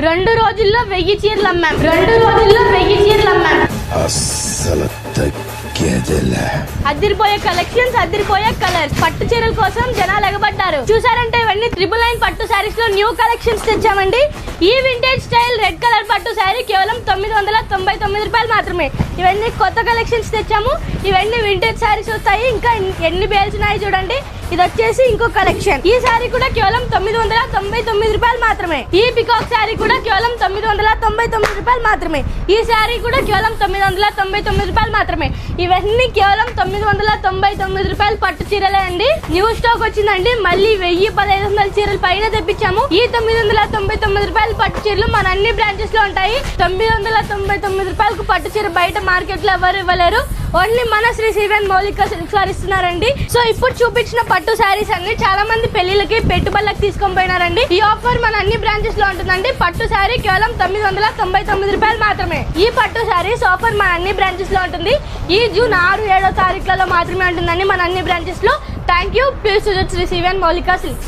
2 రోజుల్లో 1000 చీరలు అమ్మాం. అస్సలు తగ్గేదేలే. అదిరిపోయే కలెక్షన్స్, అదిరిపోయే కలర్స్. పట్టు చీరల కోసం జనాలు ఎగబడ్డారు. చూసారంటే ఇవన్నీ 999 పట్టు శారీస్ లో న్యూ కలెక్షన్స్ తెచ్చామండి. ఈ వింటేజ్ స్టైల్ రెడ్ కలర్ పట్టు శారీ కేవలం 999 రూపాయలు మాత్రమే. ఇవన్నీ కొత్త కలెక్షన్స్ తెచ్చాము. ఇవన్నీ వింటేజ్ శారీస్ వస్తాయి. ఇంకా ఎన్ని బేల్స్ ఉన్నాయి చూడండి. ఇది వచ్చేసి ఇంకో కలెక్షన్. ఈ శారీ కూడా కేవలం 999 రూపాయలు మాత్రమే. ఈ పికాక్ శారీ కూడా కేవలం 999 రూపాయలు మాత్రమే. ఈ శారీ కూడా కేవలం 999 రూపాయలు మాత్రమే. ఇవన్నీ కేవలం 999 రూపాయలు పట్టు చీరలే అండి. న్యూ స్టాక్ వచ్చిందండి. మళ్ళీ 1000-1500 చీరలు పైన తెప్పించాము. ఈ 999 రూపాయల పట్టు చీరలు మన అన్ని బ్రాంచెస్ లో ఉంటాయి. 999 రూపాయలకు పట్టు చీర బయట మార్కెట్ లో ఎవరు ఇవ్వలేరు. ఓన్లీ మన శ్రీ సివెన్ మౌలిక సిల్క్స్ వారు ఇస్తున్నారండి. సో ఇప్పుడు చూపించిన పట్టు శారీస్ అన్ని చాలా మంది పెళ్లిళ్ళకి పెట్టుబడులకు తీసుకొని పోయినారండి. ఈ ఆఫర్ మన అన్ని బ్రాంచెస్ లో ఉంటుందండి. పట్టు శారీ కేవలం 999 రూపాయలు మాత్రమే. ఈ పట్టు శారీస్ ఆఫర్ మన అన్ని బ్రాంచెస్ లో ఉంటుంది. ఈ జూన్ 6-7 తారీఖులలో మాత్రమే ఉంటుందండి మన అన్ని బ్రాంచెస్ లో. Thank you. Please visit Shri Siven Maulika silks.